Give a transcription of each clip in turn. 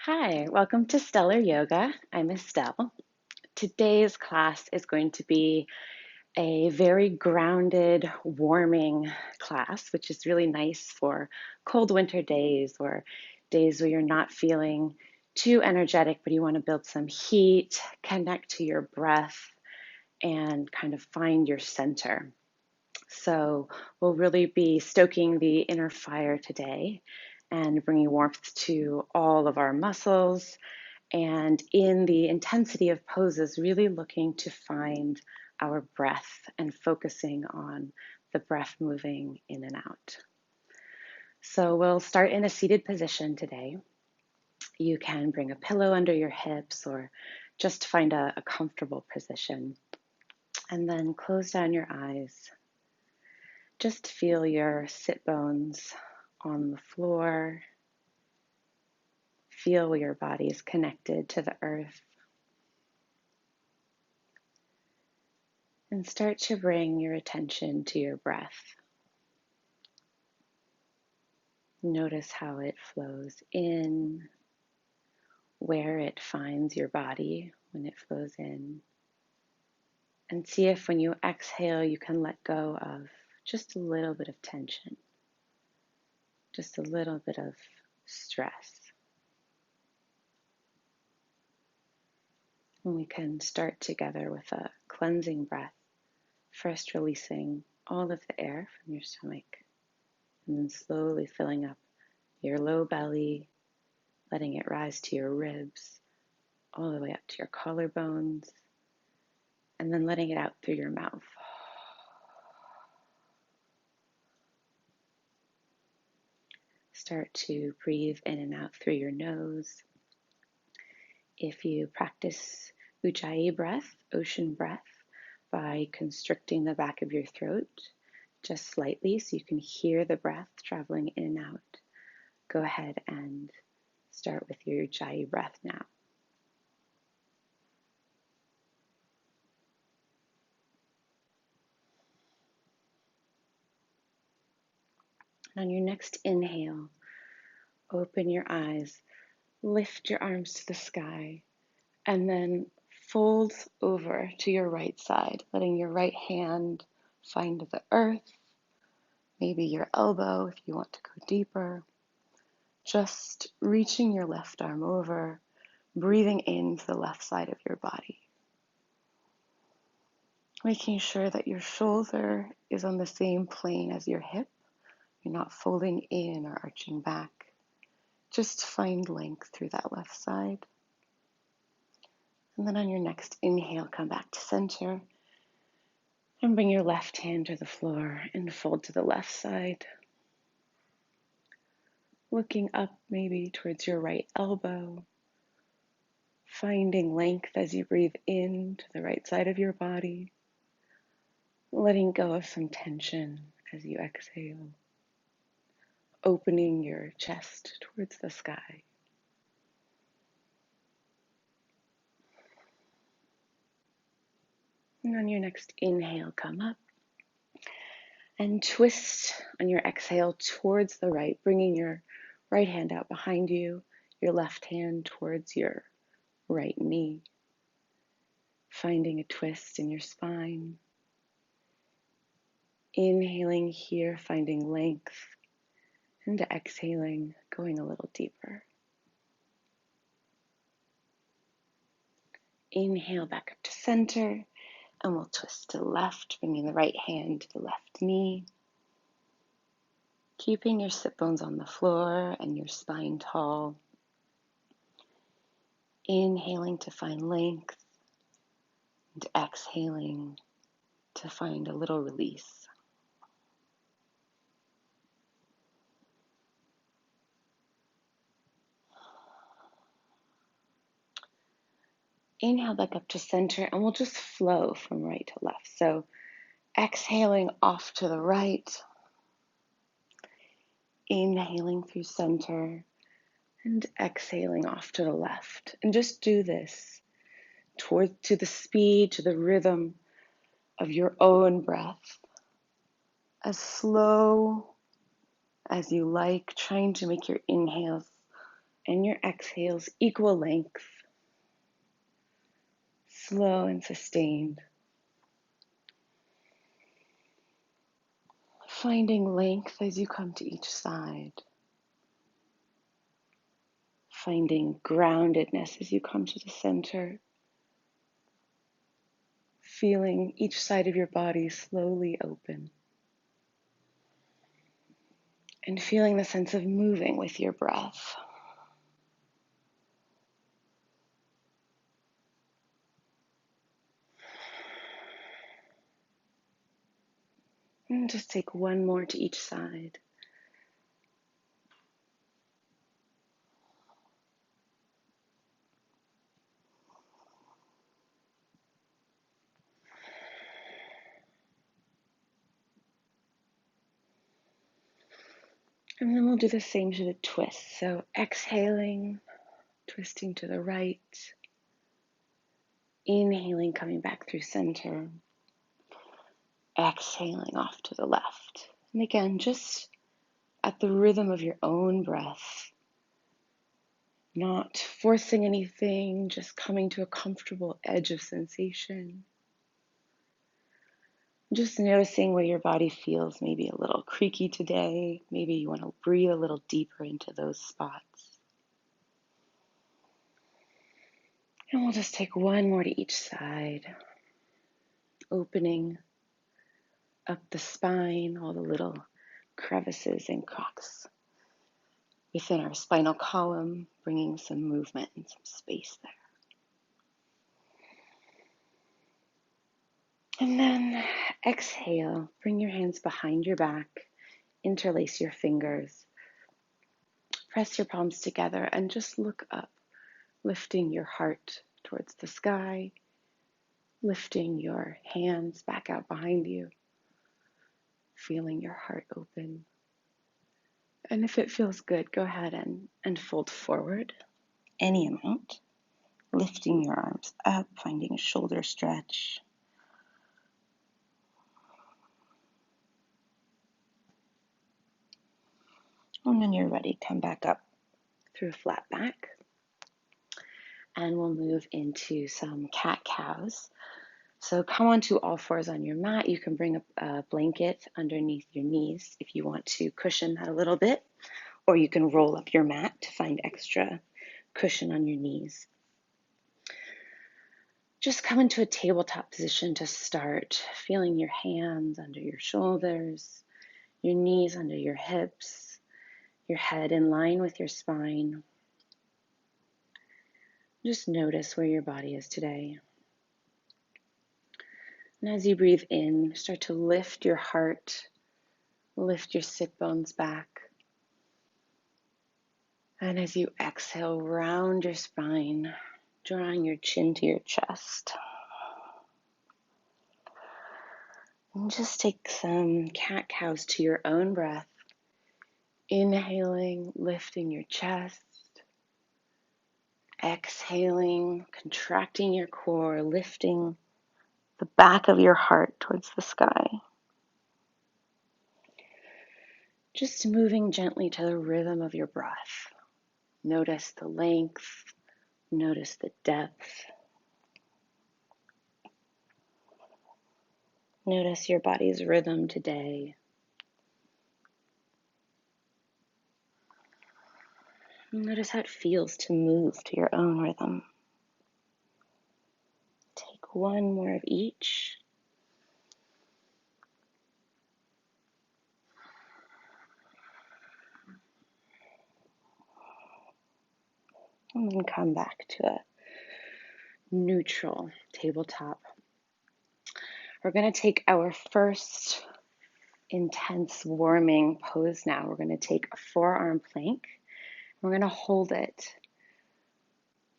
Hi, welcome to Stellar Yoga. I'm Estelle. Today's class is going to be a very grounded, warming class, which is really nice for cold winter days or days where you're not feeling too energetic, but you want to build some heat, connect to your breath, and kind of find your center. So we'll really be stoking the inner fire today and bringing warmth to all of our muscles, and in the intensity of poses, really looking to find our breath and focusing on the breath moving in and out. So we'll start in a seated position today. You can bring a pillow under your hips or just find a comfortable position. And then close down your eyes. Just feel your sit bones on the floor. Feel your body is connected to the earth. And start to bring your attention to your breath. Notice how it flows in, where it finds your body when it flows in. And see if when you exhale, you can let go of just a little bit of tension, just a little bit of stress. And we can start together with a cleansing breath, first releasing all of the air from your stomach, and then slowly filling up your low belly, letting it rise to your ribs, all the way up to your collarbones, and then letting it out through your mouth. Start to breathe in and out through your nose. If you practice Ujjayi breath, ocean breath, by constricting the back of your throat just slightly so you can hear the breath traveling in and out, go ahead and start with your Ujjayi breath now. And on your next inhale, open your eyes, lift your arms to the sky, and then fold over to your right side, letting your right hand find the earth, maybe your elbow if you want to go deeper. Just reaching your left arm over, breathing into the left side of your body. Making sure that your shoulder is on the same plane as your hip. You're not folding in or arching back. Just find length through that left side. And then on your next inhale, come back to center and bring your left hand to the floor and fold to the left side. Looking up maybe towards your right elbow, finding length as you breathe in to the right side of your body, letting go of some tension as you exhale, opening your chest towards the sky. And on your next inhale, come up and twist on your exhale towards the right, bringing your right hand out behind you, your left hand towards your right knee, finding a twist in your spine. Inhaling here, finding length, and exhaling, going a little deeper. Inhale back up to center, and we'll twist to the left, bringing the right hand to the left knee. Keeping your sit bones on the floor and your spine tall. Inhaling to find length, and exhaling to find a little release. Inhale back up to center, and we'll just flow from right to left. So exhaling off to the right, inhaling through center, and exhaling off to the left. And just do this to the speed, to the rhythm of your own breath, as slow as you like, trying to make your inhales and your exhales equal length, slow and sustained. Finding length as you come to each side. Finding groundedness as you come to the center. Feeling each side of your body slowly open. And feeling the sense of moving with your breath. And just take one more to each side. And then we'll do the same to the twist. So exhaling, twisting to the right. Inhaling, coming back through center. Exhaling off to the left. And again, just at the rhythm of your own breath. Not forcing anything, just coming to a comfortable edge of sensation. Just noticing where your body feels maybe a little creaky today. Maybe you want to breathe a little deeper into those spots. And we'll just take one more to each side. Opening up the spine, all the little crevices and cracks within our spinal column, bringing some movement and some space there. And then exhale, bring your hands behind your back, interlace your fingers, press your palms together and just look up, lifting your heart towards the sky, lifting your hands back out behind you, feeling your heart open. And if it feels good, go ahead and fold forward any amount, lifting your arms up, finding a shoulder stretch. And when you're ready, come back up through a flat back. And we'll move into some cat-cows. So come onto all fours on your mat. You can bring a blanket underneath your knees if you want to cushion that a little bit, or you can roll up your mat to find extra cushion on your knees. Just come into a tabletop position to start, feeling your hands under your shoulders, your knees under your hips, your head in line with your spine. Just notice where your body is today. And as you breathe in, start to lift your heart, lift your sit bones back. And as you exhale, round your spine, drawing your chin to your chest. And just take some cat-cows to your own breath. Inhaling, lifting your chest. Exhaling, contracting your core, lifting the back of your heart towards the sky. Just moving gently to the rhythm of your breath. Notice the length, notice the depth. Notice your body's rhythm today. Notice how it feels to move to your own rhythm. Take one more of each. And then come back to a neutral tabletop. We're going to take our first intense warming pose now. We're going to take a forearm plank. We're going to hold it.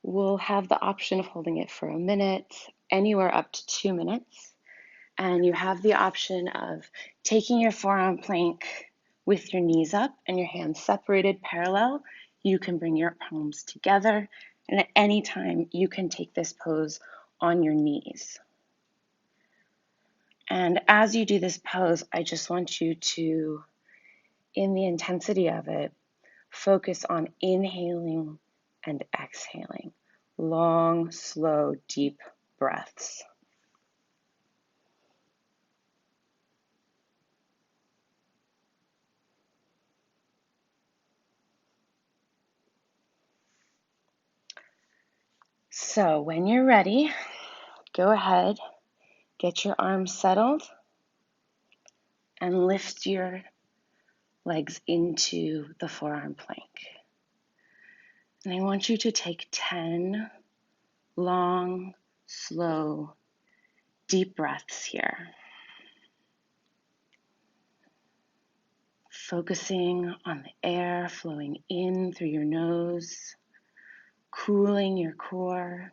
We'll have the option of holding it for a minute, anywhere up to 2 minutes. And you have the option of taking your forearm plank with your knees up and your hands separated parallel. You can bring your palms together, and at any time you can take this pose on your knees. And as you do this pose, I just want you to, in the intensity of it, focus on inhaling and exhaling. Long, slow, deep breaths. So when you're ready, go ahead, get your arms settled, and lift your legs into the forearm plank. And I want you to take 10 long, slow, deep breaths here. Focusing on the air flowing in through your nose, cooling your core,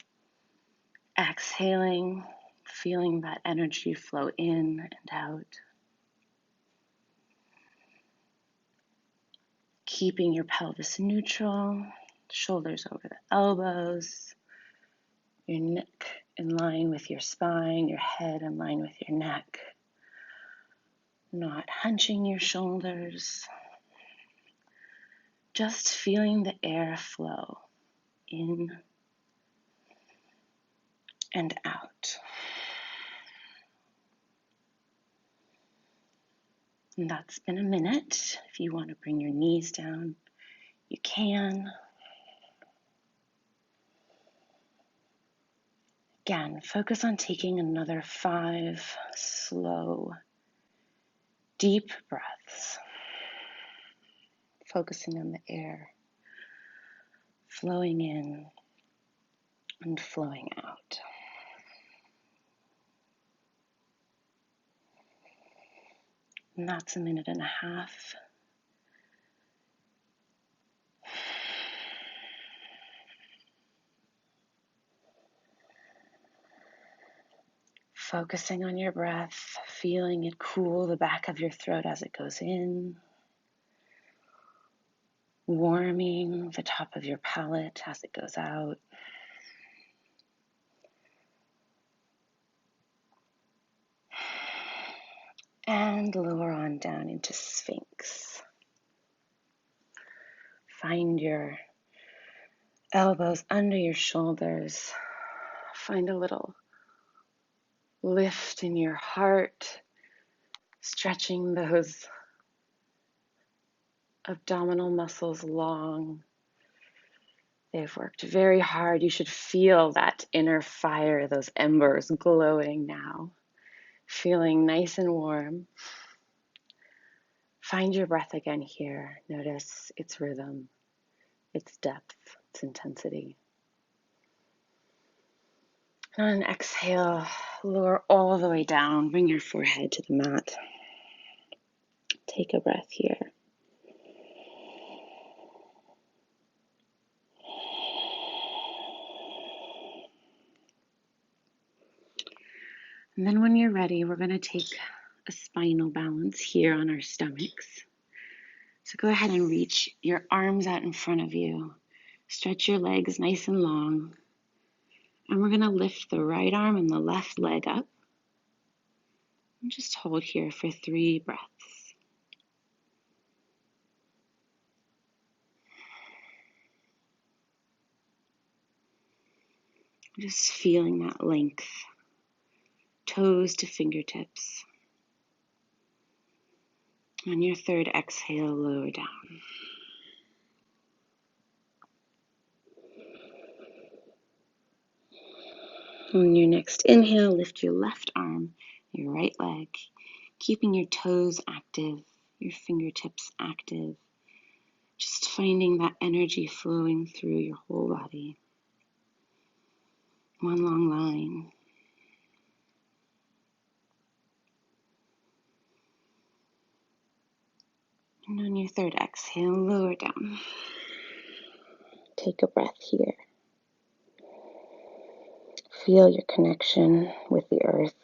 exhaling, feeling that energy flow in and out. Keeping your pelvis neutral, shoulders over the elbows, your neck in line with your spine, your head in line with your neck. Not hunching your shoulders. Just feeling the air flow in and out. And that's been a minute. If you want to bring your knees down, you can. Again, focus on taking another 5 slow, deep breaths. Focusing on the air flowing in and flowing out. And that's a minute and a half. Focusing on your breath, feeling it cool the back of your throat as it goes in. Warming the top of your palate as it goes out. And lower on down into Sphinx. Find your elbows under your shoulders. Find a little lift in your heart, stretching those abdominal muscles long. They've worked very hard. You should feel that inner fire, those embers glowing now, feeling nice and warm. Find your breath again here. Notice its rhythm, its depth, its intensity. And on an exhale, lower all the way down. Bring your forehead to the mat. Take a breath here. And then when you're ready, we're going to take a spinal balance here on our stomachs. So go ahead and reach your arms out in front of you. Stretch your legs nice and long. And we're going to lift the right arm and the left leg up. And just hold here for 3 breaths. Just feeling that length, toes to fingertips. On your 3rd exhale, lower down. On your next inhale, lift your left arm, your right leg, keeping your toes active, your fingertips active. Just finding that energy flowing through your whole body. One long line. And on your 3rd exhale, lower down. Take a breath here. Feel your connection with the earth.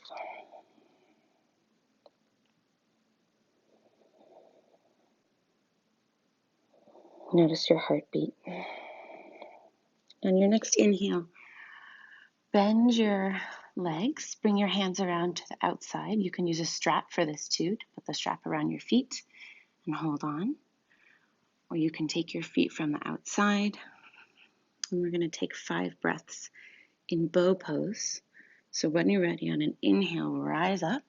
Notice your heartbeat. On your next inhale, bend your legs. Bring your hands around to the outside. You can use a strap for this too, to put the strap around your feet and hold on. Or you can take your feet from the outside And we're going to take 5 breaths in bow pose. So when you're ready, on an inhale, rise up.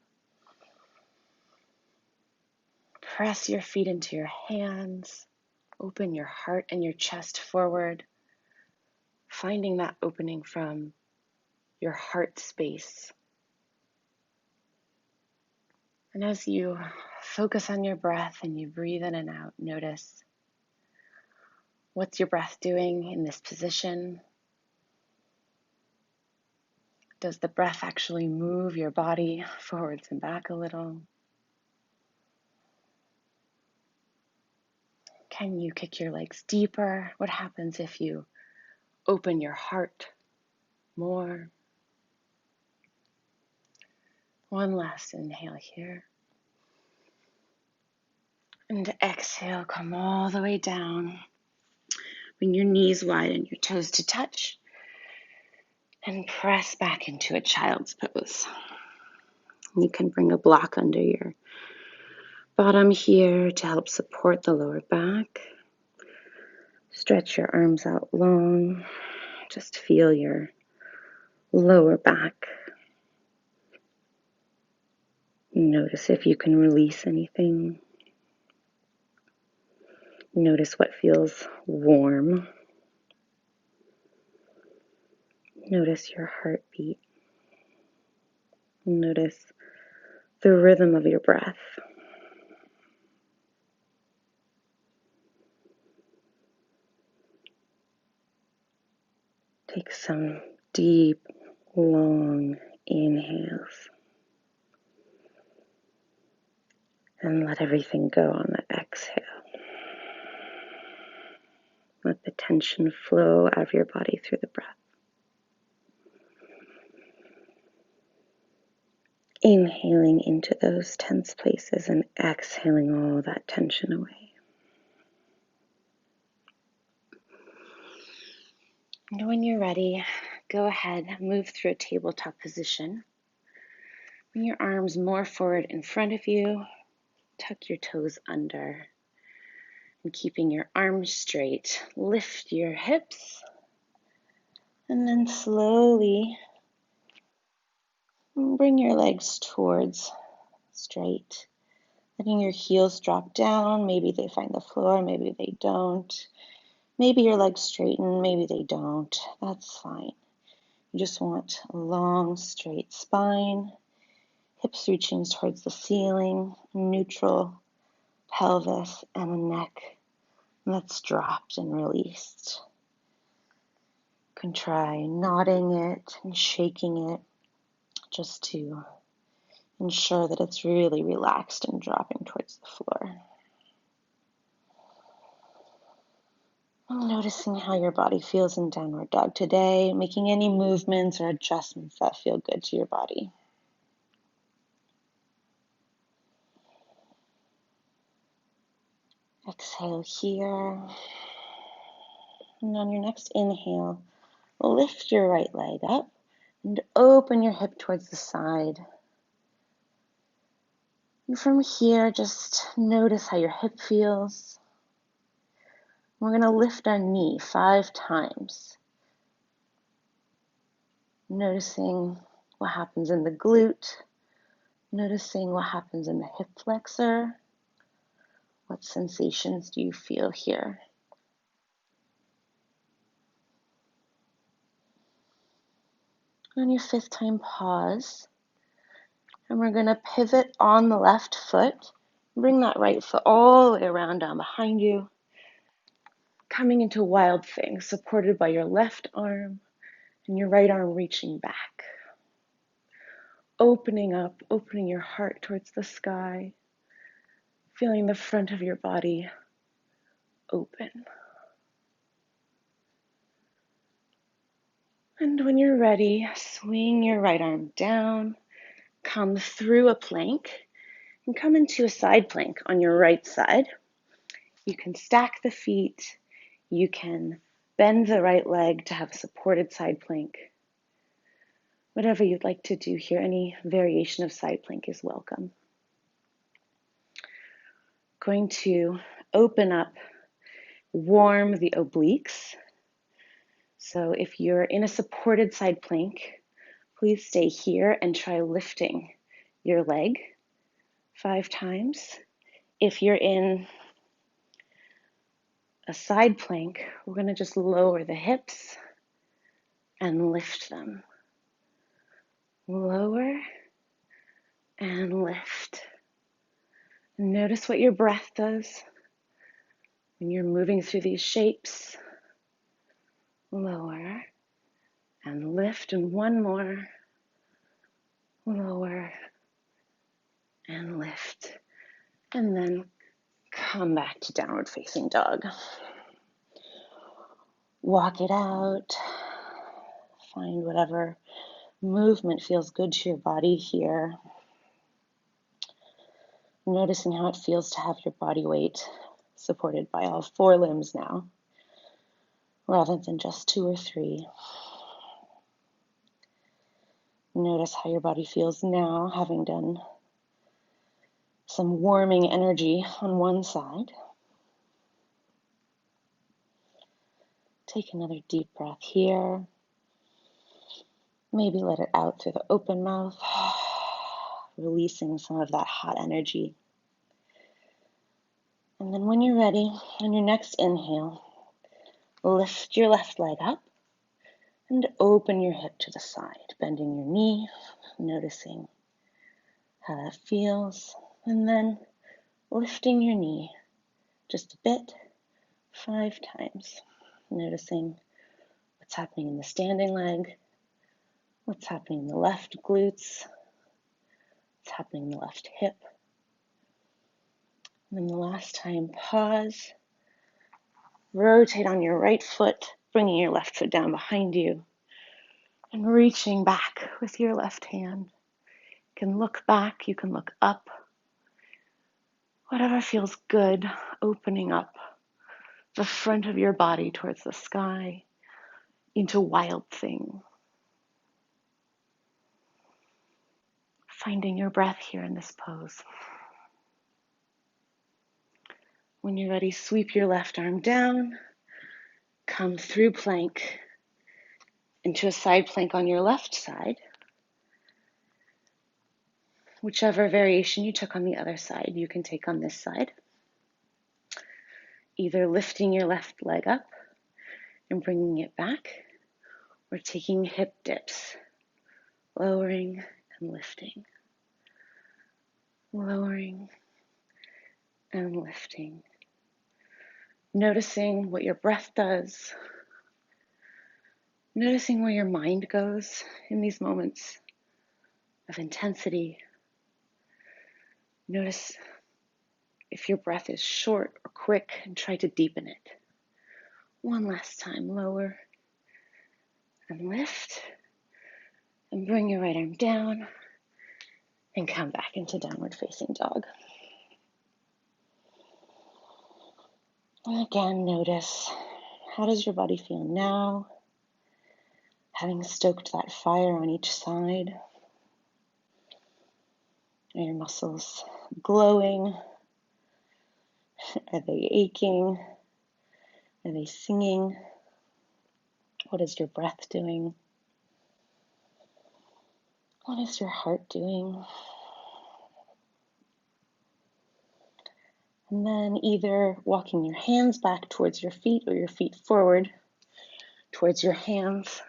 Press your feet into your hands. Open your heart and your chest forward, finding that opening from your heart space. And as you focus on your breath and you breathe in and out, notice what's your breath doing in this position. Does the breath actually move your body forwards and back a little? Can you kick your legs deeper? What happens if you open your heart more? One last inhale here. And exhale, come all the way down. Bring your knees wide and your toes to touch. And press back into a child's pose. You can bring a block under your bottom here to help support the lower back. Stretch your arms out long. Just feel your lower back. Notice if you can release anything. Notice what feels warm. Notice your heartbeat. Notice the rhythm of your breath. Take some deep, long inhales. And let everything go on the exhale. Let the tension flow out of your body through the breath. Inhaling into those tense places and exhaling all that tension away. And when you're ready, go ahead, move through a tabletop position. Bring your arms more forward in front of you. Tuck your toes under. And keeping your arms straight, lift your hips. And then slowly bring your legs towards straight. Letting your heels drop down. Maybe they find the floor, maybe they don't. Maybe your legs straighten, maybe they don't. That's fine. You just want a long, straight spine, hips reaching towards the ceiling, neutral pelvis, and a neck that's dropped and released. You can try nodding it and shaking it just to ensure that it's really relaxed and dropping towards the floor. Noticing how your body feels in downward dog today, making any movements or adjustments that feel good to your body. Exhale here. And on your next inhale, lift your right leg up and open your hip towards the side. And from here, just notice how your hip feels. We're going to lift our knee 5 times. Noticing what happens in the glute. Noticing what happens in the hip flexor. What sensations do you feel here? On your 5th time, pause. And we're going to pivot on the left foot. Bring that right foot all the way around down behind you. Coming into wild thing, supported by your left arm and your right arm reaching back. Opening up, opening your heart towards the sky. Feeling the front of your body open. And when you're ready, swing your right arm down, come through a plank, and come into a side plank on your right side. You can stack the feet. You can bend the right leg to have a supported side plank. Whatever you'd like to do here, any variation of side plank is welcome. Going to open up, warm the obliques. So if you're in a supported side plank, please stay here and try lifting your leg 5 times. If you're in a side plank, we're going to just lower the hips and lift them. Lower and lift. Notice what your breath does when you're moving through these shapes. Lower and lift, and one more. Lower and lift. And then come back to downward facing dog. Walk it out. Find whatever movement feels good to your body here. Noticing how it feels to have your body weight supported by all 4 limbs now, rather than just 2 or 3. Notice how your body feels now, having done some warming energy on one side. Take another deep breath here. Maybe let it out through the open mouth, releasing some of that hot energy. And then when you're ready, on your next inhale, lift your left leg up and open your hip to the side, bending your knee, noticing how that feels, and then lifting your knee just a bit, 5 times, noticing what's happening in the standing leg, what's happening in the left glutes, what's happening in the left hip. And then the last time, pause, rotate on your right foot, bringing your left foot down behind you, and reaching back with your left hand. You can look back, you can look up. Whatever feels good, opening up the front of your body towards the sky into wild thing. Finding your breath here in this pose. When you're ready, sweep your left arm down, come through plank into a side plank on your left side. Whichever variation you took on the other side, you can take on this side. Either lifting your left leg up and bringing it back, or taking hip dips, lowering and lifting, lowering and lifting. Noticing what your breath does, noticing where your mind goes in these moments of intensity. Notice if your breath is short or quick, and try to deepen it. One last time, lower and lift, and bring your right arm down and come back into downward facing dog. And again, notice, how does your body feel now? Having stoked that fire on each side. Are your muscles glowing? Are they aching? Are they singing? What is your breath doing? What is your heart doing? And then either walking your hands back towards your feet or your feet forward towards your hands.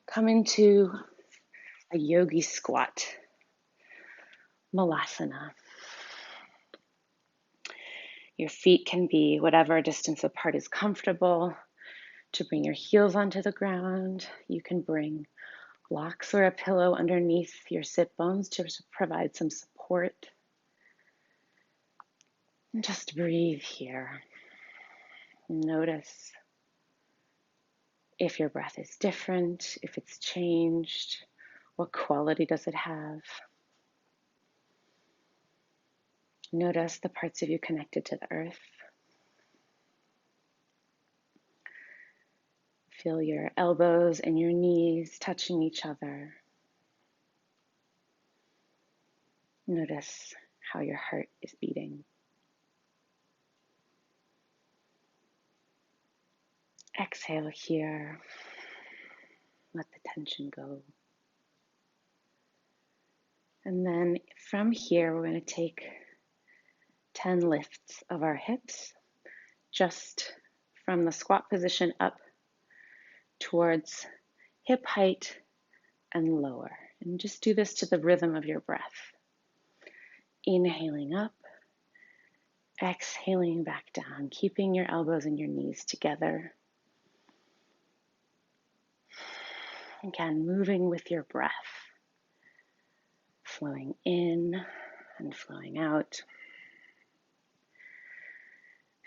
Come into a yogi squat, Malasana. Your feet can be whatever distance apart is comfortable. To bring your heels onto the ground, you can bring blocks or a pillow underneath your sit bones to provide some support. And just breathe here. Notice if your breath is different, if it's changed, what quality does it have? Notice the parts of you connected to the earth. Feel your elbows and your knees touching each other. Notice how your heart is beating. Exhale here. Let the tension go. And then from here, we're going to take 10 lifts of our hips, just from the squat position up towards hip height and lower. And just do this to the rhythm of your breath. Inhaling up, exhaling back down, keeping your elbows and your knees together. Again, moving with your breath, flowing in and flowing out.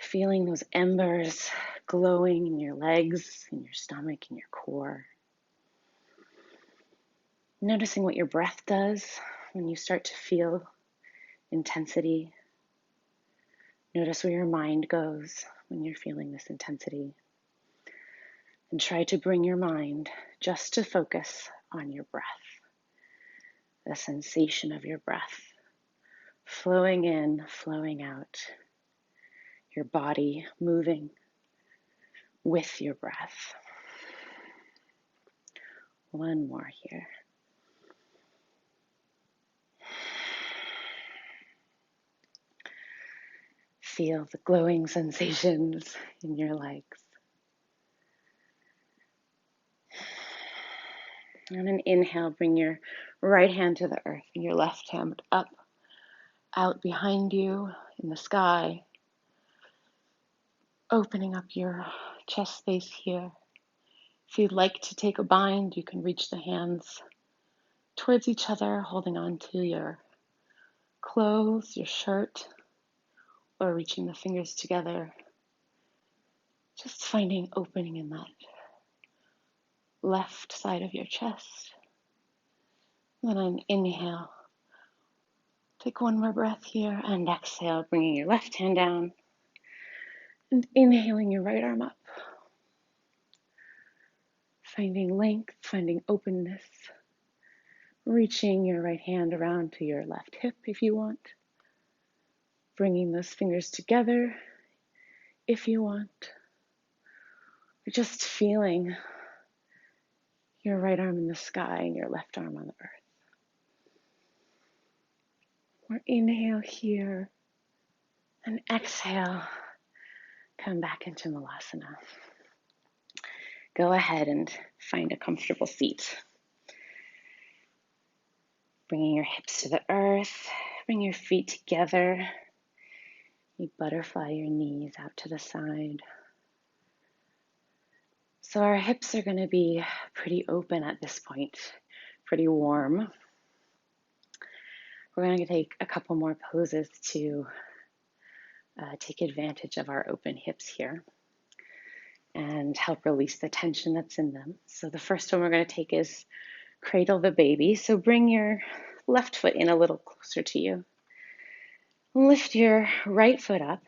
Feeling those embers glowing in your legs, in your stomach, in your core. Noticing what your breath does when you start to feel intensity. Notice where your mind goes when you're feeling this intensity. And try to bring your mind just to focus on your breath. The sensation of your breath. Flowing in, flowing out. Your body moving with your breath. One more here. Feel the glowing sensations in your legs. On an inhale, bring your right hand to the earth and your left hand up, out behind you in the sky. Opening up your chest space here. If you'd like to take a bind, you can reach the hands towards each other, holding on to your clothes, your shirt, or reaching the fingers together. Just finding opening in that left side of your chest. Then on an inhale, take one more breath here, and exhale, bringing your left hand down, and inhaling your right arm up. Finding length, finding openness, reaching your right hand around to your left hip if you want, bringing those fingers together if you want, or just feeling your right arm in the sky and your left arm on the earth. Or inhale here, and exhale, come back into Malasana. Go ahead and find a comfortable seat. Bringing your hips to the earth, bring your feet together. You butterfly your knees out to the side. So our hips are going to be pretty open at this point, pretty warm. We're going to take a couple more poses to take advantage of our open hips here and help release the tension that's in them. So the first one we're going to take is Cradle the Baby. So bring your left foot in a little closer to you. Lift your right foot up,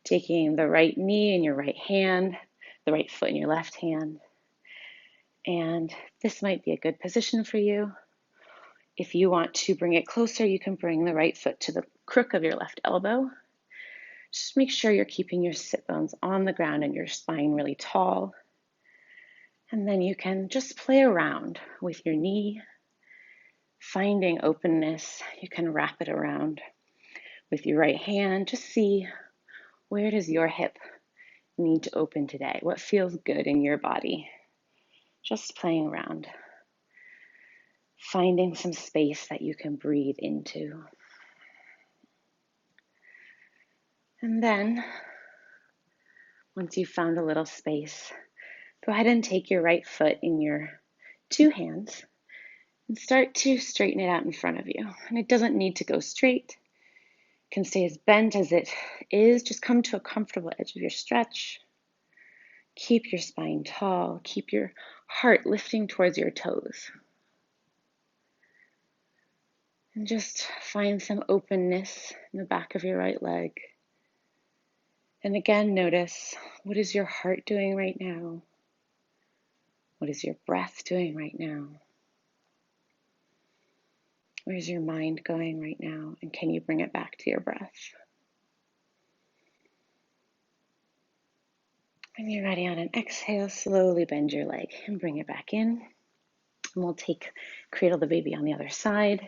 taking the right knee in your right hand, the right foot in your left hand. And this might be a good position for you. If you want to bring it closer, you can bring the right foot to the crook of your left elbow. Just make sure you're keeping your sit bones on the ground and your spine really tall. And then you can just play around with your knee, finding openness. You can wrap it around with your right hand. Just see, where does your hip need to open today? What feels good in your body? Just playing around. Finding some space that you can breathe into. And then, once you've found a little space, go ahead and take your right foot in your two hands and start to straighten it out in front of you. And it doesn't need to go straight. It can stay as bent as it is. Just come to a comfortable edge of your stretch. Keep your spine tall. Keep your heart lifting towards your toes. And just find some openness in the back of your right leg. And again, notice, what is your heart doing right now? What is your breath doing right now? Where's your mind going right now? And can you bring it back to your breath? When you're ready on an exhale, slowly bend your leg and bring it back in. And we'll take Cradle the Baby on the other side.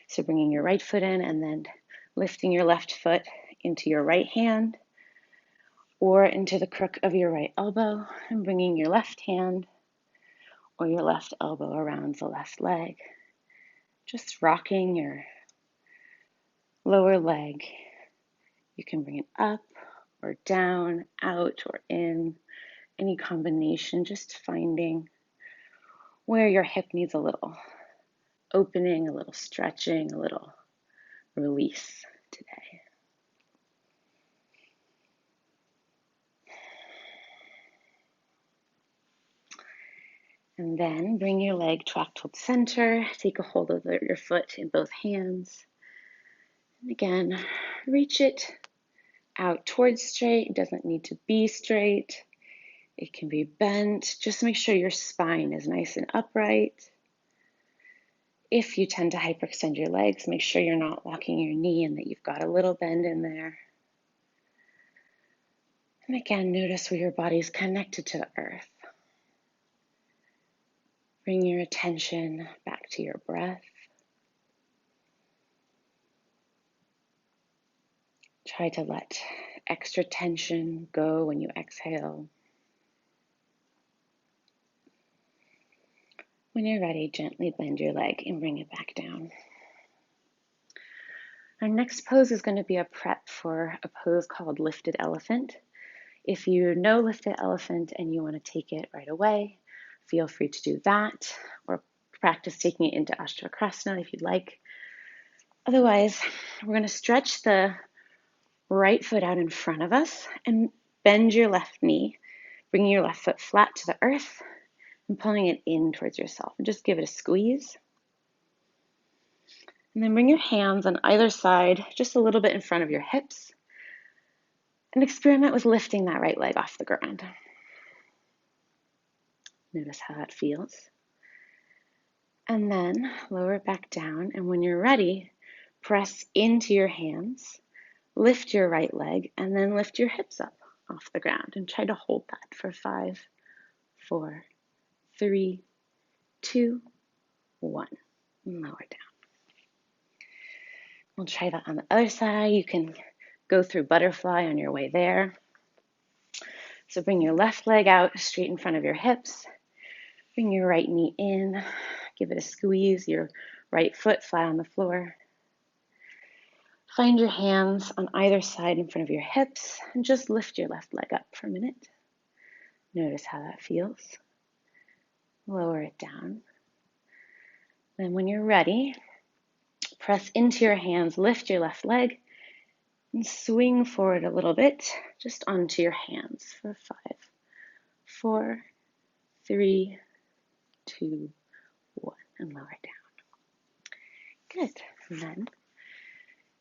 So bringing your right foot in and then lifting your left foot into your right hand or into the crook of your right elbow and bringing your left hand or your left elbow around the left leg. Just rocking your lower leg. You can bring it up or down, out or in, any combination, just finding where your hip needs a little opening, a little stretching, a little release today. And then bring your leg track toward center. Take a hold of your foot in both hands. And again, reach it out towards straight. It doesn't need to be straight. It can be bent. Just make sure your spine is nice and upright. If you tend to hyperextend your legs, make sure you're not locking your knee and that you've got a little bend in there. And again, notice where your body is connected to the earth. Bring your attention back to your breath. Try to let extra tension go when you exhale. When you're ready, gently bend your leg and bring it back down. Our next pose is going to be a prep for a pose called Lifted Elephant. If you know Lifted Elephant and you want to take it right away, feel free to do that, or practice taking it into Ashtakrasana if you'd like. Otherwise, we're going to stretch the right foot out in front of us and bend your left knee, bringing your left foot flat to the earth and pulling it in towards yourself. And just give it a squeeze. And then bring your hands on either side, just a little bit in front of your hips, and experiment with lifting that right leg off the ground. Notice how that feels. And then lower it back down, and when you're ready, press into your hands, lift your right leg, and then lift your hips up off the ground, and try to hold that for 5, 4, 3, 2, 1, and lower down. We'll try that on the other side. You can go through butterfly on your way there. So bring your left leg out straight in front of your hips. Bring your right knee in. Give it a squeeze. Your right foot flat on the floor. Find your hands on either side in front of your hips and just lift your left leg up for a minute. Notice how that feels. Lower it down. Then when you're ready, press into your hands, lift your left leg, and swing forward a little bit, just onto your hands for 5, 4, 3, 2, 1, and lower down. Good. And then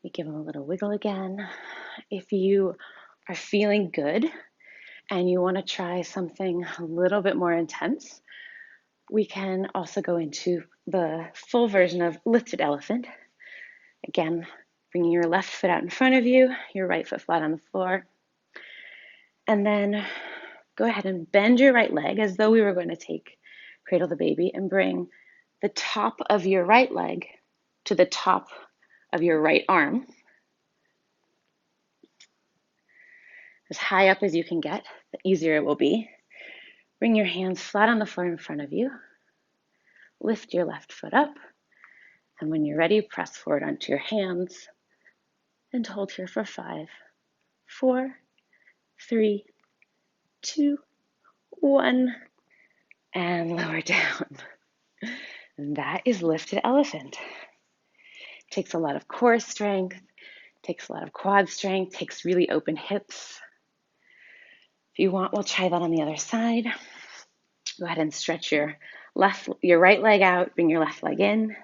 you give them a little wiggle again. If you are feeling good and you want to try something a little bit more intense, we can also go into the full version of Lifted Elephant. Again, bringing your left foot out in front of you, your right foot flat on the floor. And then go ahead and bend your right leg as though we were going to take Cradle the Baby and bring the top of your right leg to the top of your right arm. As high up as you can get, the easier it will be. Bring your hands flat on the floor in front of you. Lift your left foot up. And when you're ready, press forward onto your hands and hold here for 5, 4, 3, 2, 1, and lower down. And that is Lifted Elephant. Takes a lot of core strength, takes a lot of quad strength, takes really open hips. If you want, we'll try that on the other side. Go ahead and stretch your right leg out, bring your left leg in.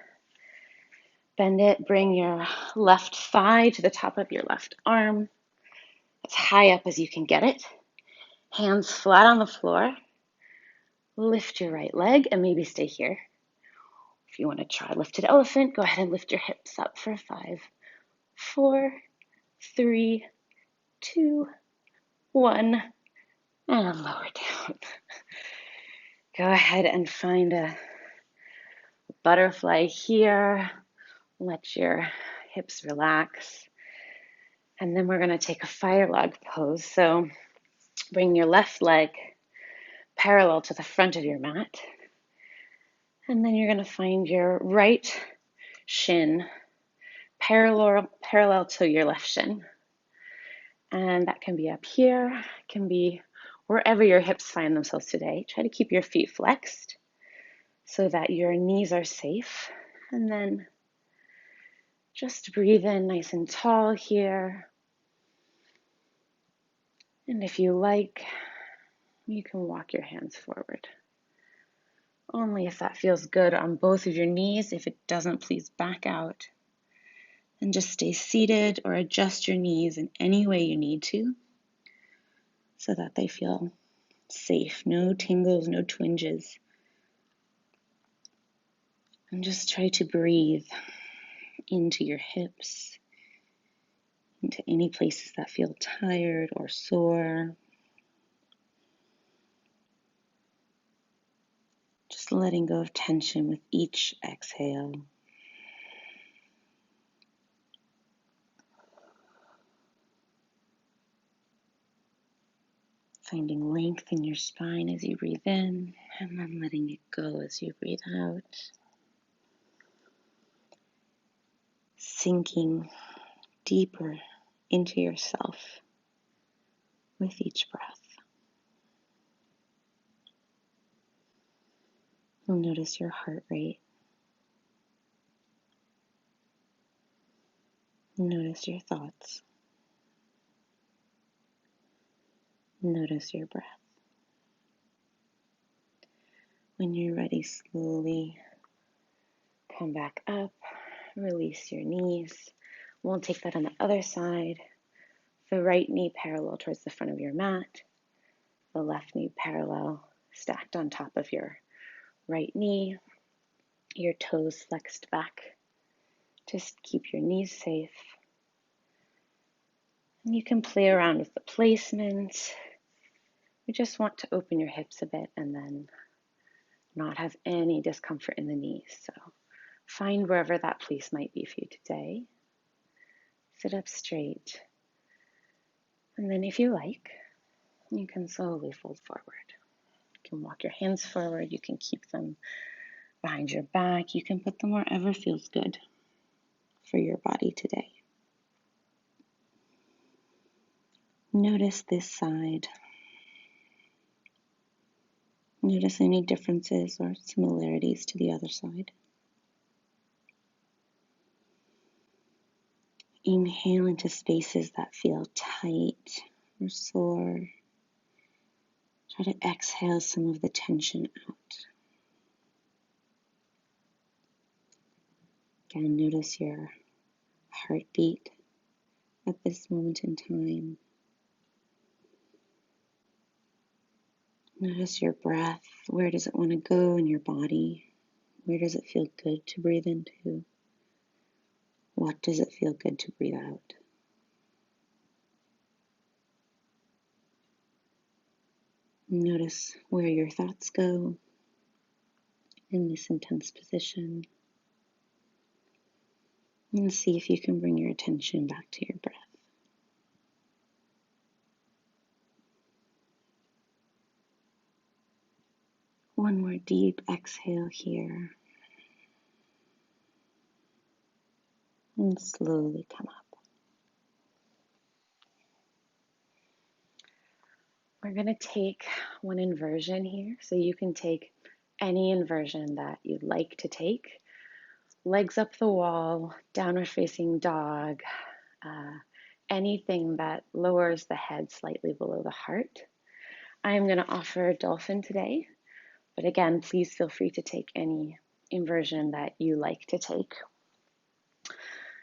Bend it, bring your left thigh to the top of your left arm, as high up as you can get it. Hands flat on the floor. Lift your right leg and maybe stay here. If you want to try Lifted Elephant, go ahead and lift your hips up for 5, 4, 3, 2, 1, and lower down. Go ahead and find a butterfly here. Let your hips relax. And then we're going to take a fire log pose. So bring your left leg parallel to the front of your mat. And then you're going to find your right shin parallel to your left shin. And that can be up here, can be wherever your hips find themselves today. Try to keep your feet flexed so that your knees are safe. And then just breathe in nice and tall here. And if you like, you can walk your hands forward. Only if that feels good on both of your knees. If it doesn't, please back out. And just stay seated or adjust your knees in any way you need to so that they feel safe. No tingles, no twinges. And just try to breathe into your hips, into any places that feel tired or sore. Just letting go of tension with each exhale. Finding length in your spine as you breathe in, and then letting it go as you breathe out. Sinking deeper into yourself with each breath. You'll notice your heart rate. Notice your thoughts. Notice your breath. When you're ready, slowly come back up. Release your knees. We'll take that on the other side. The right knee parallel towards the front of your mat. The left knee parallel, stacked on top of your right knee. Your toes flexed back. Just keep your knees safe. And you can play around with the placement. We just want to open your hips a bit and then not have any discomfort in the knees. So find wherever that place might be for you today. Sit up straight. And then if you like, you can slowly fold forward. You can walk your hands forward. You can keep them behind your back. You can put them wherever feels good for your body today. Notice this side. Notice any differences or similarities to the other side. Inhale into spaces that feel tight or sore. Try to exhale some of the tension out. Again, notice your heartbeat at this moment in time. Notice your breath. Where does it want to go in your body? Where does it feel good to breathe into? What does it feel good to breathe out? Notice where your thoughts go in this intense position. And see if you can bring your attention back to your breath. One more deep exhale here. And slowly come up. We're going to take one inversion here. So you can take any inversion that you'd like to take. Legs up the wall, downward facing dog, anything that lowers the head slightly below the heart. I am going to offer dolphin today, but again, please feel free to take any inversion that you like to take.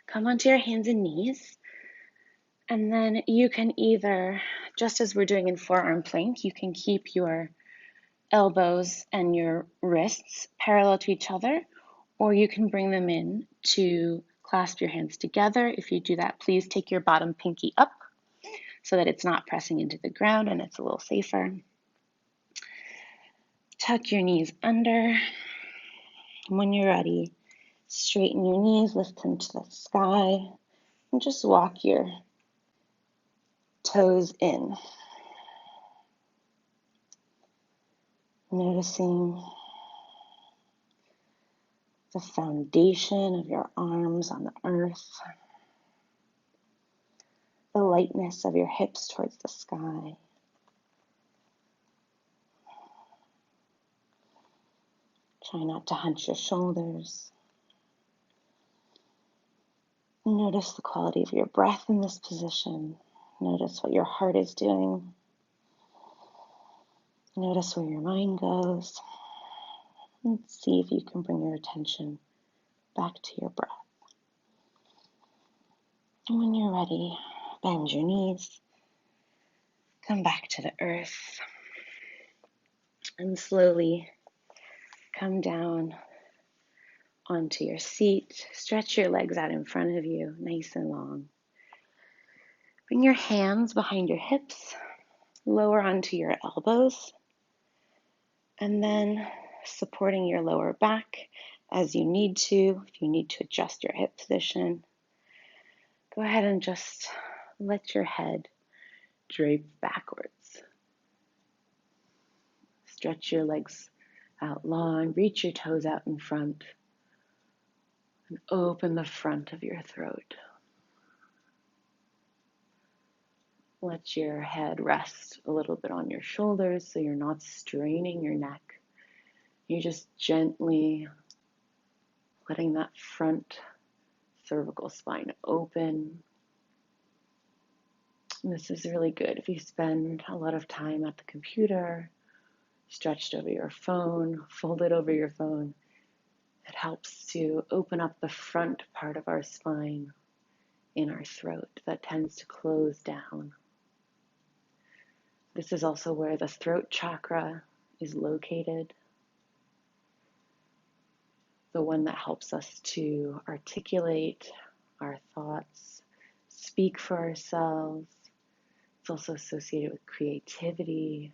Come onto your hands and knees, and then you can either, just as we're doing in forearm plank, you can keep your elbows and your wrists parallel to each other, or you can bring them in to clasp your hands together. If you do that, please take your bottom pinky up so that it's not pressing into the ground and it's a little safer. Tuck your knees under. When you're ready, straighten your knees, lift them to the sky, and just walk your toes in. Noticing the foundation of your arms on the earth, the lightness of your hips towards the sky. Try not to hunch your shoulders. Notice the quality of your breath in this position. Notice what your heart is doing. Notice where your mind goes. And see if you can bring your attention back to your breath. And when you're ready, bend your knees. Come back to the earth. And slowly come down onto your seat. Stretch your legs out in front of you, nice and long. Bring your hands behind your hips. Lower onto your elbows. And then supporting your lower back as you need to. If you need to adjust your hip position, go ahead and just let your head drape backwards. Stretch your legs out long, reach your toes out in front, and open the front of your throat. Let your head rest a little bit on your shoulders so you're not straining your neck. You're just gently letting that front cervical spine open. And this is really good if you spend a lot of time at the computer, stretched over your phone, folded over your phone. It helps to open up the front part of our spine in our throat that tends to close down. This is also where the throat chakra is located, the one that helps us to articulate our thoughts, speak for ourselves. It's also associated with creativity.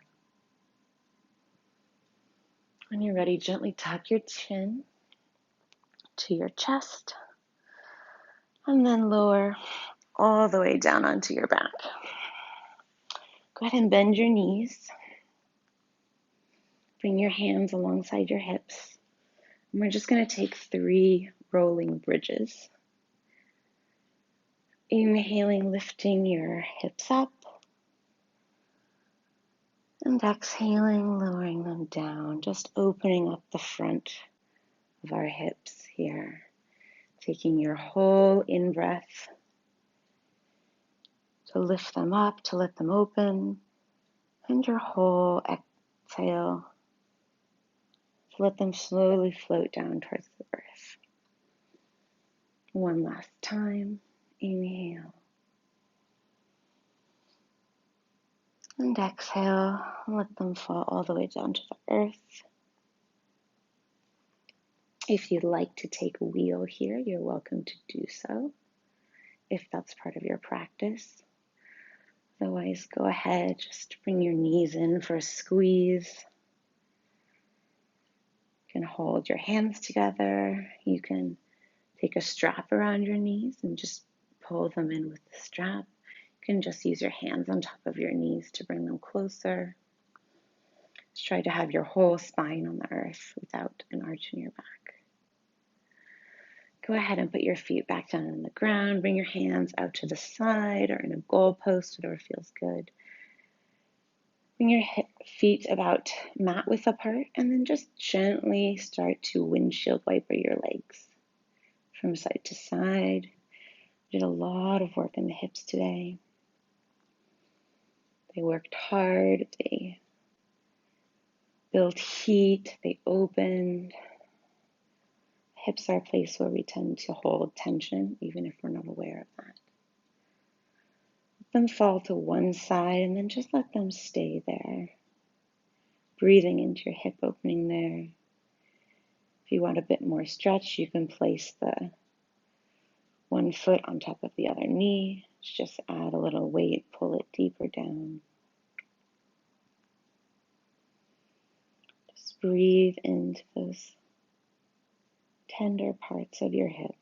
When you're ready, gently tuck your chin to your chest and then lower all the way down onto your back. Go ahead and bend your knees. Bring your hands alongside your hips. And we're just going to take 3 rolling bridges. Inhaling, lifting your hips up. And exhaling, lowering them down. Just opening up the front of our hips here. Taking your whole in-breath to lift them up, to let them open. And your whole exhale to let them slowly float down towards the earth. One last time. Inhale. And exhale. Let them fall all the way down to the earth. If you'd like to take a wheel here, you're welcome to do so, if that's part of your practice. Otherwise, go ahead, just bring your knees in for a squeeze. You can hold your hands together. You can take a strap around your knees and just pull them in with the strap. You can just use your hands on top of your knees to bring them closer. Just try to have your whole spine on the earth without an arch in your back. Go ahead and put your feet back down on the ground. Bring your hands out to the side or in a goalpost, whatever feels good. Bring your feet about mat width apart and then just gently start to windshield wiper your legs from side to side. We did a lot of work in the hips today. They worked hard. They built heat. They opened. Hips are a place where we tend to hold tension, even if we're not aware of that. Let them fall to one side and then just let them stay there. Breathing into your hip opening there. If you want a bit more stretch, you can place the one foot on top of the other knee. Just add a little weight, pull it deeper down. Just breathe into those tender parts of your hip.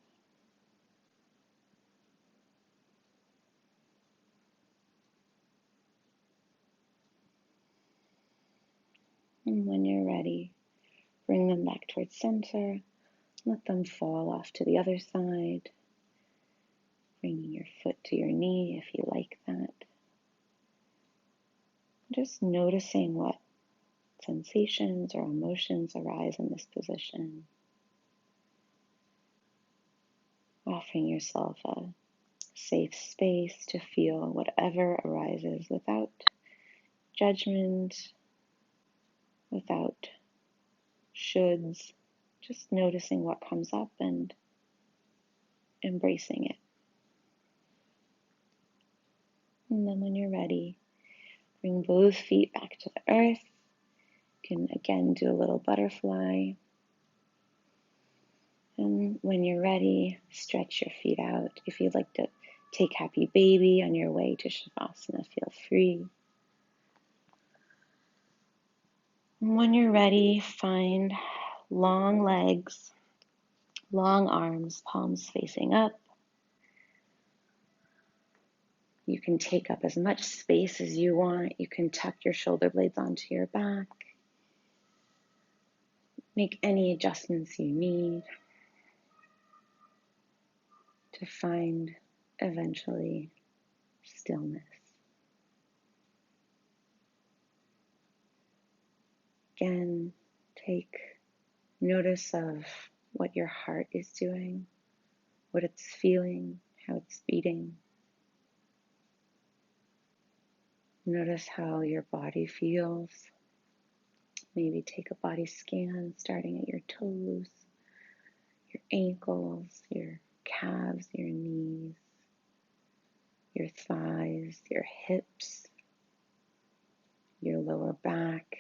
And when you're ready, bring them back towards center. Let them fall off to the other side. Bringing your foot to your knee if you like that. Just noticing what sensations or emotions arise in this position. Offering yourself a safe space to feel whatever arises without judgment, without shoulds, just noticing what comes up and embracing it. And then when you're ready, bring both feet back to the earth. You can again do a little butterfly. And when you're ready, stretch your feet out. If you'd like to take Happy Baby on your way to Shavasana, feel free. And when you're ready, find long legs, long arms, palms facing up. You can take up as much space as you want. You can tuck your shoulder blades onto your back. Make any adjustments you need to find eventually stillness. Again, take notice of what your heart is doing, what it's feeling, how it's beating. Notice how your body feels. Maybe take a body scan starting at your toes, your ankles, your calves, your knees, your thighs, your hips, your lower back,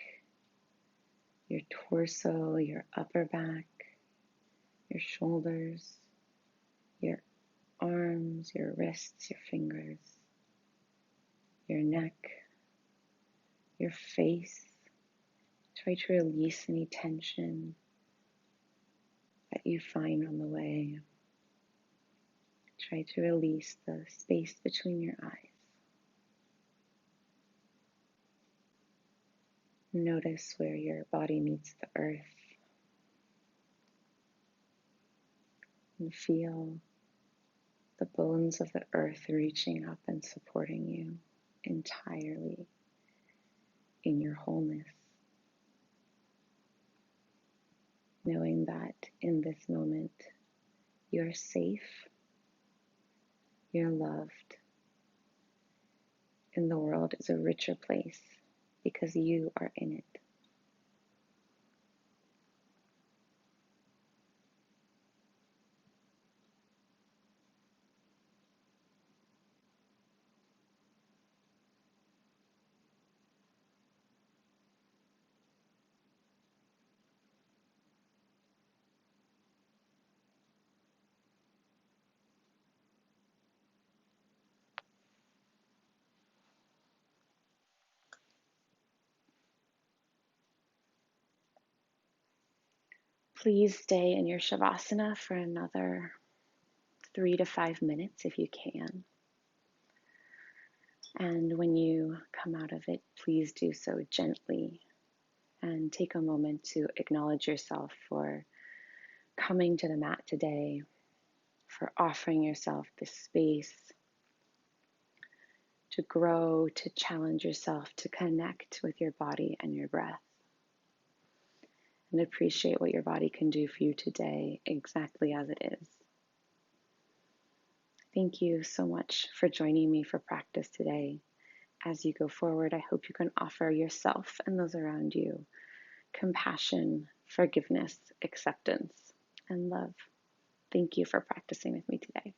your torso, your upper back, your shoulders, your arms, your wrists, your fingers, your neck, your face. Try to release any tension that you find on the way. Try to release the space between your eyes. Notice where your body meets the earth. And feel the bones of the earth reaching up and supporting you entirely in your wholeness. Knowing that in this moment you're safe, you're loved, and the world is a richer place because you are in it. Please stay in your Shavasana for another 3 to 5 minutes if you can. And when you come out of it, please do so gently and take a moment to acknowledge yourself for coming to the mat today, for offering yourself this space to grow, to challenge yourself, to connect with your body and your breath. And appreciate what your body can do for you today, exactly as it is. Thank you so much for joining me for practice today. As you go forward, I hope you can offer yourself and those around you compassion, forgiveness, acceptance, and love. Thank you for practicing with me today.